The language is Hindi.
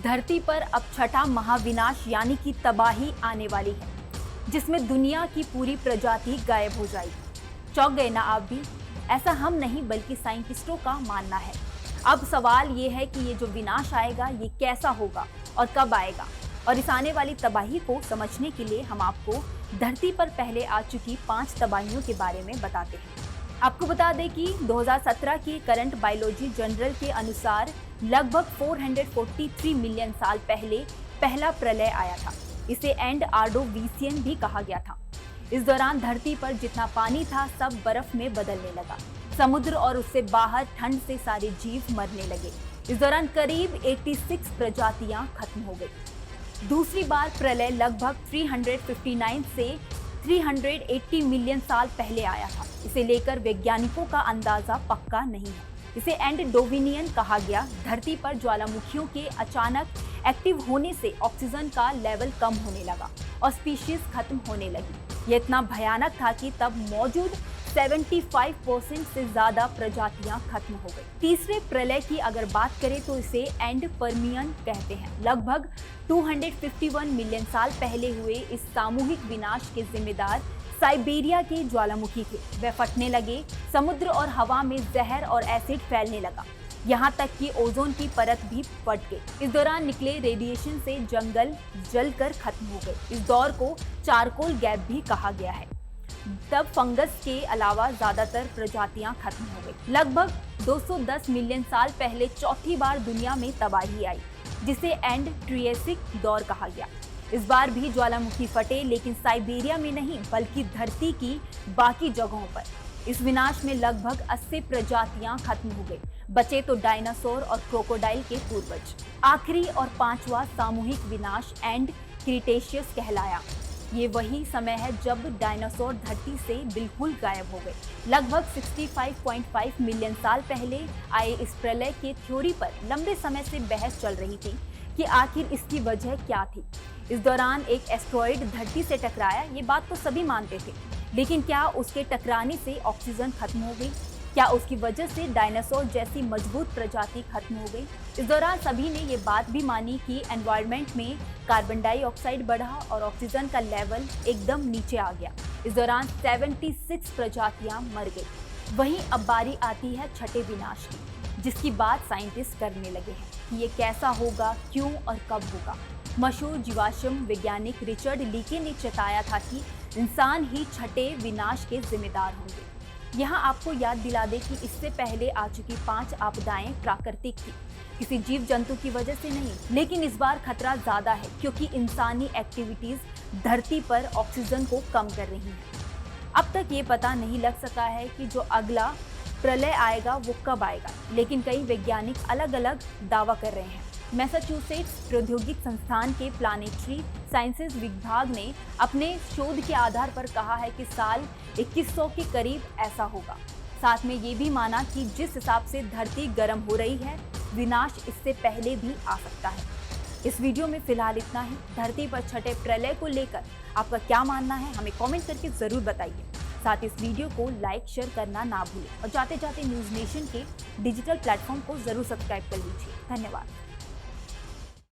धरती पर अब छठा महाविनाश यानी कि तबाही आने वाली है, जिसमें दुनिया की पूरी प्रजाति गायब हो जाएगी। चौंक गए ना आप भी? ऐसा हम नहीं बल्कि साइंटिस्टों का मानना है। अब सवाल ये है कि ये जो विनाश आएगा ये कैसा होगा और कब आएगा, और इस आने वाली तबाही को समझने के लिए हम आपको धरती पर पहले आ चुकी 5 तबाहियों के बारे में बताते हैं। आपको बता दें कि 2017 की करंट बायोलॉजी जर्नल के अनुसार लगभग 443 मिलियन साल पहले पहला प्रलय आया था। इसे एंड आर्डोवीसियन भी कहा गया था। इस दौरान धरती पर जितना पानी था सब बर्फ में बदलने लगा। समुद्र और उससे बाहर ठंड से सारे जीव मरने लगे। इस दौरान करीब 86 प्रजातियां खत्म हो गई। दूसरी बार प्रलय लगभग 359 से 380 मिलियन साल पहले आया था। इसे लेकर वैज्ञानिकों का अंदाजा पक्का नहीं है। इसे एंडोविनियन कहा गया। धरती पर ज्वालामुखियों के अचानक एक्टिव होने से ऑक्सीजन का लेवल कम होने लगा और स्पीशीज खत्म होने लगी। ये इतना भयानक था कि तब मौजूद 75% से ज्यादा प्रजातियां खत्म हो गई। तीसरे प्रलय की अगर बात करें तो इसे एंड परमियन कहते हैं। लगभग 251 मिलियन साल पहले हुए इस सामूहिक विनाश के जिम्मेदार साइबेरिया के ज्वालामुखी थे। वे फटने लगे, समुद्र और हवा में जहर और एसिड फैलने लगा, यहाँ तक कि ओजोन की परत भी फट गई। इस दौरान निकले रेडिएशन से जंगल जलकर खत्म हो गए। इस दौर को चारकोल गैप भी कहा गया है। तब फंगस के अलावा ज्यादातर प्रजातियां खत्म हो गई। लगभग 210 मिलियन साल पहले चौथी बार दुनिया में तबाही आई, जिसे एंड ट्रियासिक दौर कहा गया। इस बार भी ज्वालामुखी फटे, लेकिन साइबेरिया में नहीं बल्कि धरती की बाकी जगहों पर। इस विनाश में लगभग 80 प्रजातियां खत्म हो गई। बचे तो डायनासोर और क्रोकोडाइल के पूर्वज। आखिरी और 5वां सामूहिक विनाश एंड क्रीटेशियस कहलाया। ये वही समय है जब डायनासोर धरती से बिल्कुल गायब हो गए। लगभग 65.5 मिलियन साल पहले आए इस प्रलय के थ्योरी पर लंबे समय से बहस चल रही थी कि आखिर इसकी वजह क्या थी। इस दौरान एक एस्ट्रॉइड धरती से टकराया, ये बात तो सभी मानते थे, लेकिन क्या उसके टकराने से ऑक्सीजन खत्म हो गई? क्या उसकी वजह से डायनासोर जैसी मजबूत प्रजाति खत्म हो गई? इस दौरान सभी ने ये बात भी मानी कि एनवायरनमेंट में कार्बन डाइऑक्साइड बढ़ा और ऑक्सीजन का लेवल एकदम नीचे आ गया। इस दौरान 76 प्रजातियां मर गई। वहीं अब बारी आती है छठे विनाश की, जिसकी बात साइंटिस्ट करने लगे हैं कि ये कैसा होगा, क्यों और कब होगा। मशहूर जीवाश्म वैज्ञानिक रिचर्ड लीके ने चेताया था कि इंसान ही छठे विनाश के जिम्मेदार होंगे। यहाँ आपको याद दिला दे कि इससे पहले आ चुकी 5 आपदाएं प्राकृतिक थी, किसी जीव जंतु की वजह से नहीं। लेकिन इस बार खतरा ज्यादा है क्योंकि इंसानी एक्टिविटीज धरती पर ऑक्सीजन को कम कर रही हैं। अब तक ये पता नहीं लग सका है कि जो अगला प्रलय आएगा वो कब आएगा, लेकिन कई वैज्ञानिक अलग अलग दावा कर रहे हैं। मैसाचुसेट्स प्रौद्योगिक संस्थान के प्लानेटरी साइंसेज विभाग ने अपने शोध के आधार पर कहा है कि साल 2100 के करीब ऐसा होगा। साथ में ये भी माना कि जिस हिसाब से धरती गर्म हो रही है, विनाश इससे पहले भी आ सकता है। इस वीडियो में फिलहाल इतना ही। धरती पर छठे प्रलय को लेकर आपका क्या मानना है, हमें कमेंट करके जरूर बताइए। साथ ही इस वीडियो को लाइक शेयर करना ना भूलें और जाते जाते न्यूज़ नेशन के डिजिटल प्लेटफॉर्म को जरूर सब्सक्राइब कर लीजिए। धन्यवाद।